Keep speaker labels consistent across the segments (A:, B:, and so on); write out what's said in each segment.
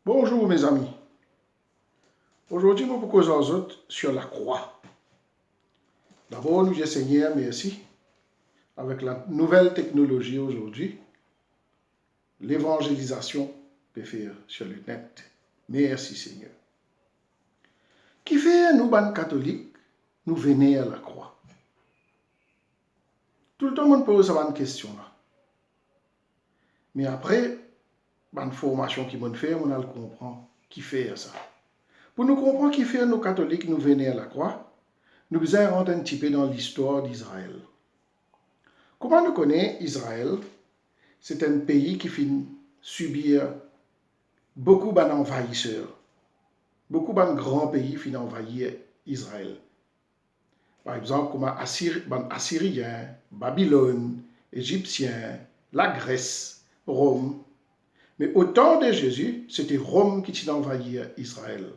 A: Bonjour mes amis. Aujourd'hui, nous vous causons sur la croix. D'abord, nous disons Seigneur, merci. Avec la nouvelle technologie aujourd'hui, l'évangélisation peut faire sur le net. Merci Seigneur. Qui fait nous, ban catholiques, nous venir à la croix? Tout le temps, on pose cette question là. Mais après, ban formation qui m'ont fait, on a le comprendre qui fait ça. Pour nous comprendre qui fait nous catholiques, nous venir à la croix, nous devons rentrer un petit peu dans l'histoire d'Israël. Comment nous connaissons Israël? C'est un pays qui finit subir beaucoup d'envahisseurs. Beaucoup de grands pays finissent envahir Israël. Par exemple, comme Assyriens, Babylone, Égyptiens, la Grèce, Rome. Mais au temps de Jésus, c'était Rome qui tinha envahi Israël.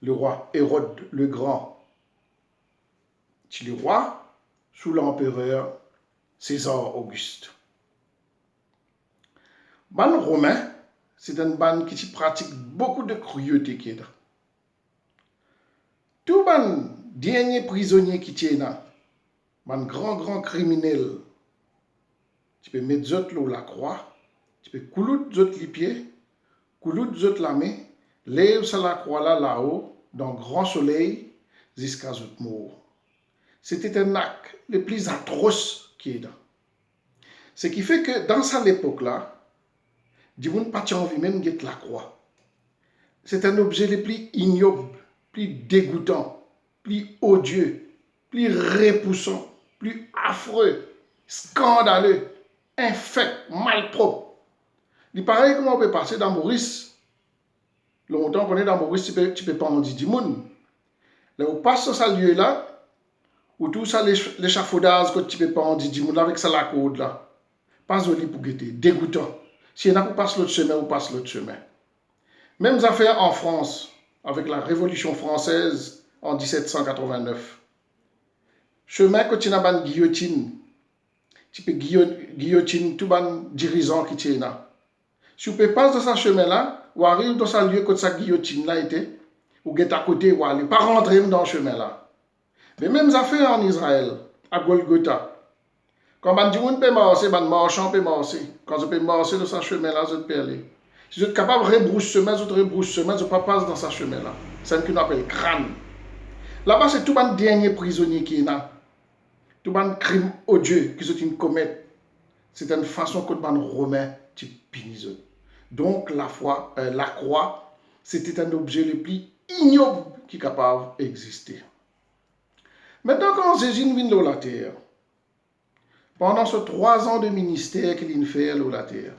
A: Le roi Hérode le Grand, c'est le roi sous l'empereur César Auguste. Ban romain, c'est une bande qui pratique beaucoup de cruauté. Tout ban dernier prisonnier qui tient là, ban grand criminel, tu peux mettre zot là la croix, tu peux couler zot les pieds, couler zot la main, lève sur la croix là-haut, dans le grand soleil, jusqu'à zot mort. C'était un acte le plus atroce qui est là. Ce qui fait que dans cette époque-là, du monde pas envie même de la croix. C'est un objet le plus ignoble, plus dégoûtant, plus odieux, plus repoussant, plus affreux, scandaleux, infect, malpropre. Il paraît comment on peut passer dans Maurice. Longtemps qu'on est dans Maurice, tu peux pas en dire du monde. Là, on passe sur ce lieu-là, où tout ça, l'échafaudage, que tu peux pas en dire du monde avec ça la code là. Pas joli pour guetter, dégoûtant. Si il y en a qui passent l'autre chemin, on passe l'autre chemin. Mêmes affaires en France, avec la Révolution française en 1789. Chemin que tu n'as pas de guillotine. Tu peux guillotine tout le dirigeant qui tient là. Si tu peux passer dans ce chemin-là, ou arrive dans ce lieu que sa guillotine-là était, ou get à côté, ou aller, pas rentrer dans ce chemin-là. Mais mêmes affaires en Israël, à Golgotha. Quand on dit qu'on peut marcher, on marchand peut marcher. Quand on peut marcher dans ce chemin-là, on peut aller. Si vous êtes capable de rebrousser chemin, vous rebroussez chemin, vous ne pouvez pas passer dans ce chemin-là. C'est ce qu'on appelle crâne. Là-bas, c'est tout le dernier prisonnier qui est là. Tout le crime odieux qu'ils ont commis. C'est une façon que les Romains punissent. Donc, la croix, c'était un objet le plus ignoble qui est capable d'exister. Maintenant, quand Jésus vient de la terre, pendant ces 3 ans de ministère qu'il fait à la terre,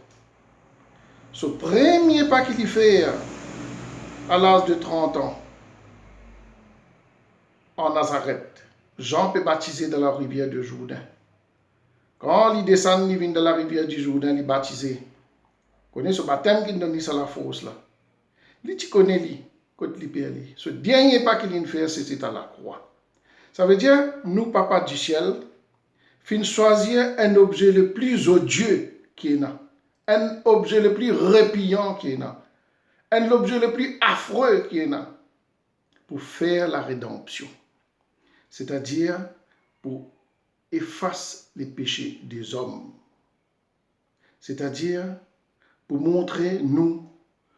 A: ce premier pas qu'il fait à l'âge de 30 ans, en Nazareth, Jean peut baptiser dans la rivière de Jourdain. Quand il descend, il vient de la rivière du Jourdain, il est baptisé. Vous connaissez ce baptême qu'il donne sur la fosse là. Il tu connais lui, quand il peut aller. Ce dernier pas qu'il fait, c'est à la croix. Ça veut dire, nous, papa du ciel, fin choisir un objet le plus odieux qui est là. Un objet le plus répugnant qui est là. Un objet le plus affreux qui est là. Pour faire la rédemption. C'est-à-dire pour effacer les péchés des hommes. C'est-à-dire pour montrer nous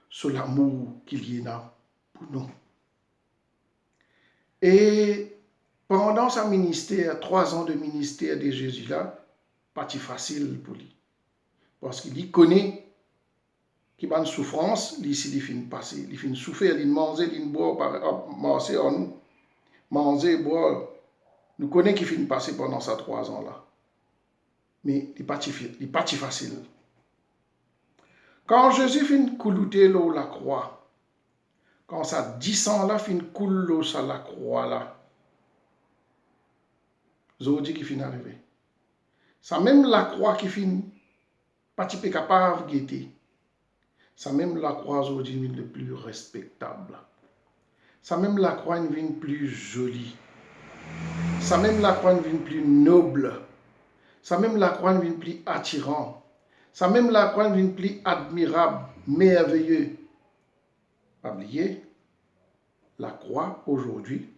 A: sur l'amour qu'il y a pour nous. Et pendant sa ministère, 3 ans de ministère de Jésus là, pas facile pour lui. Parce qu'il connaît qu'il y a une souffrance, ici il finit passer, il finit souffrir, il manger, il boire, marcher en nous, manger, boire. Nous connaissons qu'il finit passer pendant ces 3 ans là. Mais il n'est pas facile. Quand Jésus finit couler l'eau la croix, quand ça 10 ans là finit couler l'eau sur la croix là, Zodi qui finit arriver. Ça même la croix qui finit pas capable de guetter. Ça même la croix aujourd'hui le plus respectable. Ça même la croix devient plus jolie. Ça même la croix devient plus noble. Ça même la croix devient plus attirant. Ça même la croix devient plus admirable, merveilleux. Pas oublier, la croix aujourd'hui,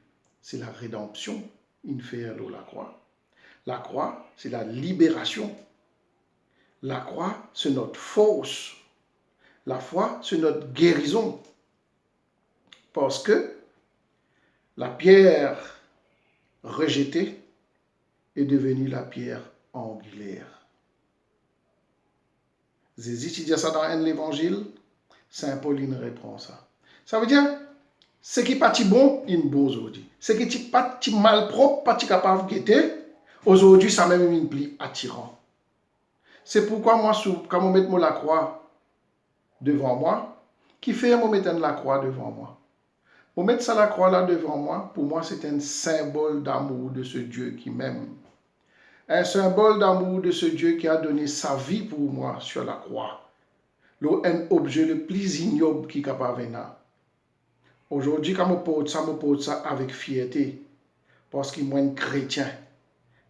A: c'est la rédemption in de la croix. La croix, c'est la libération. La croix, c'est notre force. La foi, c'est notre guérison. Parce que la pierre rejetée est devenue la pierre angulaire. Jésus, tu dis ça dans l'évangile, Saint Pauline répond ça. Ça veut dire, ce qui n'est pas bon, il est bon aujourd'hui. Ce qui n'est pas mal propre, pas capable de guetter, aujourd'hui, ça même une pli attirant. C'est pourquoi moi, quand je mets la croix devant moi, qui fait moi mettre la croix devant moi? Pour mettre ça la croix là devant moi, pour moi, c'est un symbole d'amour de ce Dieu qui m'aime. Un symbole d'amour de ce Dieu qui a donné sa vie pour moi sur la croix. Un objet le plus ignoble qui est capable de venir. Aujourd'hui, quand je porte ça avec fierté. Parce que moi, un chrétien.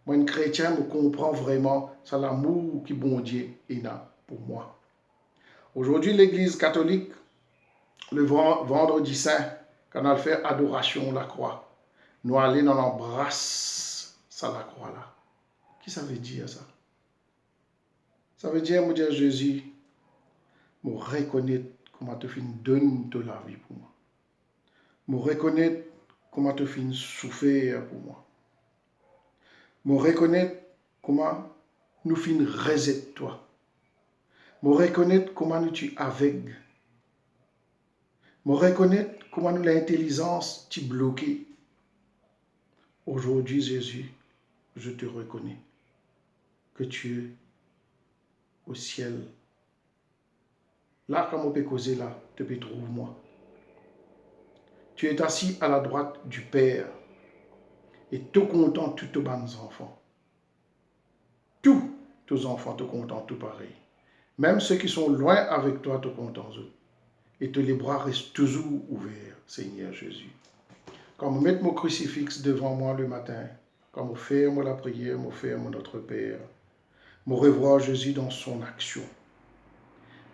A: Moi, un chrétien, me comprend vraiment ça l'amour qui bon Dieu est là pour moi. Aujourd'hui, l'Église catholique, le vendredi saint, quand on fait adoration la croix, nous allons dans l'embrasse ça la croix là. Qui ça veut dire ça? Ça veut dire, mon Dieu Jésus, me reconnaître comment tu fais donne de la vie pour moi. Me reconnaître comment tu fais souffrir pour moi. Me reconnaître comment nous fin reset toi. Me reconnaître comment nous tu aveugle. Me reconnaître comment nous l'intelligence tu bloqué. Aujourd'hui, Jésus, je te reconnais que tu es au ciel. Là, comme on peut causer là, tu peux trouver moi. Tu es assis à la droite du Père et tout content tous tes bonnes enfants. Tous tes enfants te content tout pareil. Même ceux qui sont loin avec toi te content eux. Et les bras restent toujours ouverts, Seigneur Jésus. Quand je mets mon crucifix devant moi le matin, quand je ferme la prière, je ferme notre Père, je revois Jésus dans son action.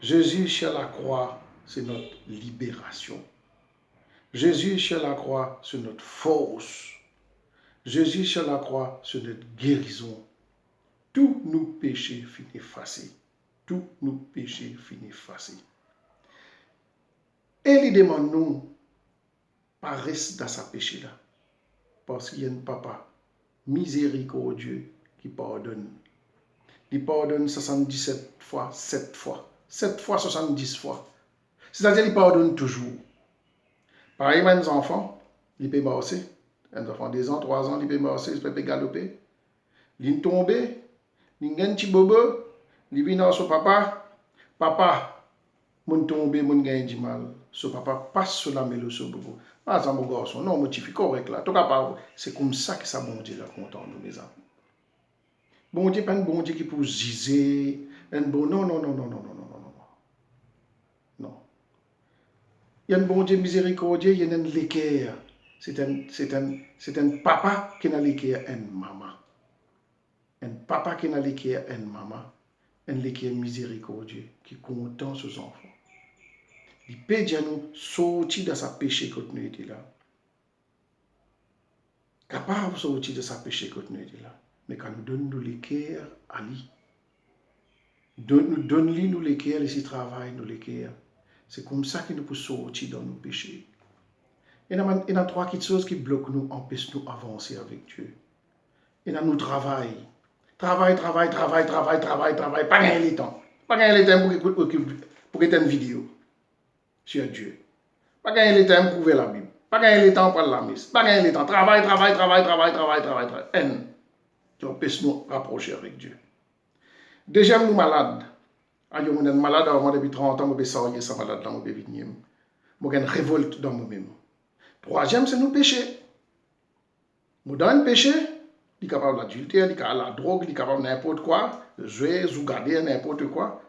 A: Jésus sur la croix, c'est notre libération. Jésus sur la croix, c'est notre force. Jésus sur la croix, c'est notre guérison. Tous nos péchés finissent effacés. Tous nos péchés finissent effacés. Et il demande nous, pas rester dans sa péché là. Parce qu'il y a un papa miséricordieux qui pardonne. Il pardonne 77 fois, 7 fois. 7 fois, 70 fois. C'est-à-dire qu'il pardonne toujours. Pareil, mes enfants, ils peuvent marcher. Un enfant de 2 ans, 3 ans, ils peuvent marcher, ils peuvent galoper. Ils tombent, ils ont un petit bobo, ils viennent dans son papa. Papa, mon tombé, mon gagne du mal. Son papa passe sur la mêlée sur bobo. Ah, ça mon garçon, non, mon petit correct là. C'est comme ça que ça bon Dieu là content nous mes amis. Bon Dieu, pas un bon Dieu qui peut giser. Un bon, non. Non. Il y a un bon Dieu miséricordieux, il y a un l'équerre. C'est un papa qui n'a l'équerre, une maman. Un papa qui n'a l'équerre, une maman. Un l'équerre miséricordieux qui est content ses enfants. Il peut dire nous sortir de sa péché quand nous étions là. Capable de sortir de sa péché quand nous étions là. Mais quand nous donnons l'équerre à lui. Donne-lui nous l'équerre, et s'il travaille nous l'équerre. C'est comme ça que nous pouvons sortir dans nos péchés. Il y a 3 choses qui bloquent nous, empêchent nous d'avancer avec Dieu. Il y a nous travail. Travail. Pas gagner le temps. Pas gagner le temps pour écouter une vidéo sur Dieu. Pas gagner le temps pour ouvrir la Bible. Pas gagner le temps pour la messe. Pas gagner le temps. Travail. Qui empêche nous de rapprocher avec Dieu. Deuxième, nous malades. Je suis malade depuis 30 ans, je suis malade dans mon bébé. Je suis une révolte dans moi-même. Troisième, c'est nous pécher. Nous dans un péché, il est capable d'adultère, il est capable de la drogue, il est capable de n'importe quoi, de jouer, de garder n'importe quoi.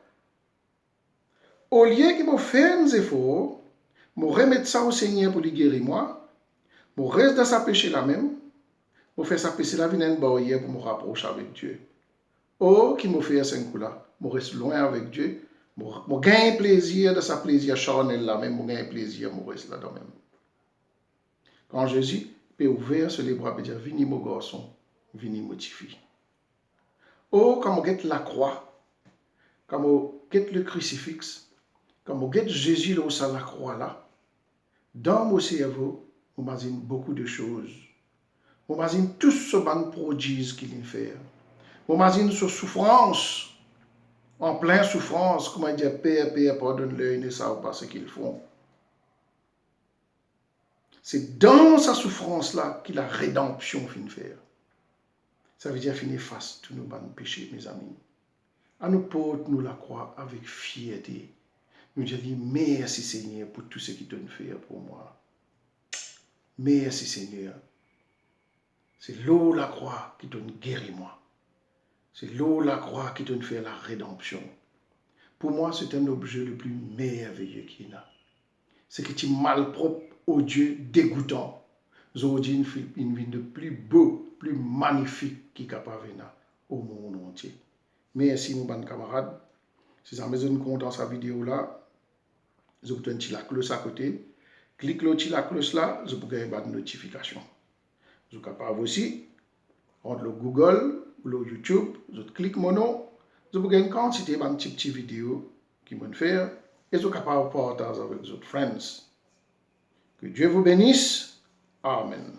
A: Au lieu qu'il me fasse un effort, je remettre ça au Seigneur pour lui guérir moi, je reste dans sa péché là même, je fais sa péché là, une barrière pour me rapprocher avec Dieu. Oh, qui me fait un coup là, je reste loin avec Dieu, Moi, gagne plaisir de sa plaisir charnel là même, moi gagne plaisir amoureux là-dedans même. Quand Jésus peut ouvrir sur les bras et dire, vini mon garçon, vini mon petit fille. Oh, quand on guette la croix, quand on guette le crucifix, quand on guette Jésus là où ça la croix là, dans mon cerveau, on imagine beaucoup de choses. On imagine tout ce ban prodiges qu'il fait. On imagine sa souffrance, en pleine souffrance, comment dire, Père, Père, pardonne-leur, ils ne savent pas ce qu'ils font. C'est dans sa souffrance-là que la rédemption finit faire. Ça veut dire finir face à tous nos péchés, mes amis. À nous porter nous la croix avec fierté. Nous disons merci Seigneur pour tout ce que tu as fait pour moi. Merci Seigneur. C'est l'eau la croix qui t'a guéri moi. C'est l'eau la croix qui t'a fait la rédemption. Pour moi, c'est un objet le plus merveilleux qu'il y a. C'est que tu es malpropre, odieux, dégoûtant. Aujourd'hui, une vie de plus beau, plus magnifique qui est capable de au monde entier. Merci, mes bons camarades. Si vous avez content cette vidéo-là, vous pouvez la cloche à côté. Cliquez sur la cloche là, vous pouvez avoir une notification. Vous êtes capable aussi, entre le Google ou le YouTube, vous cliquez mon nom, vous pouvez une quantité de petites vidéos qui vont faire et vous êtes capable de partager avec vos friends. Que Dieu vous bénisse. Amen.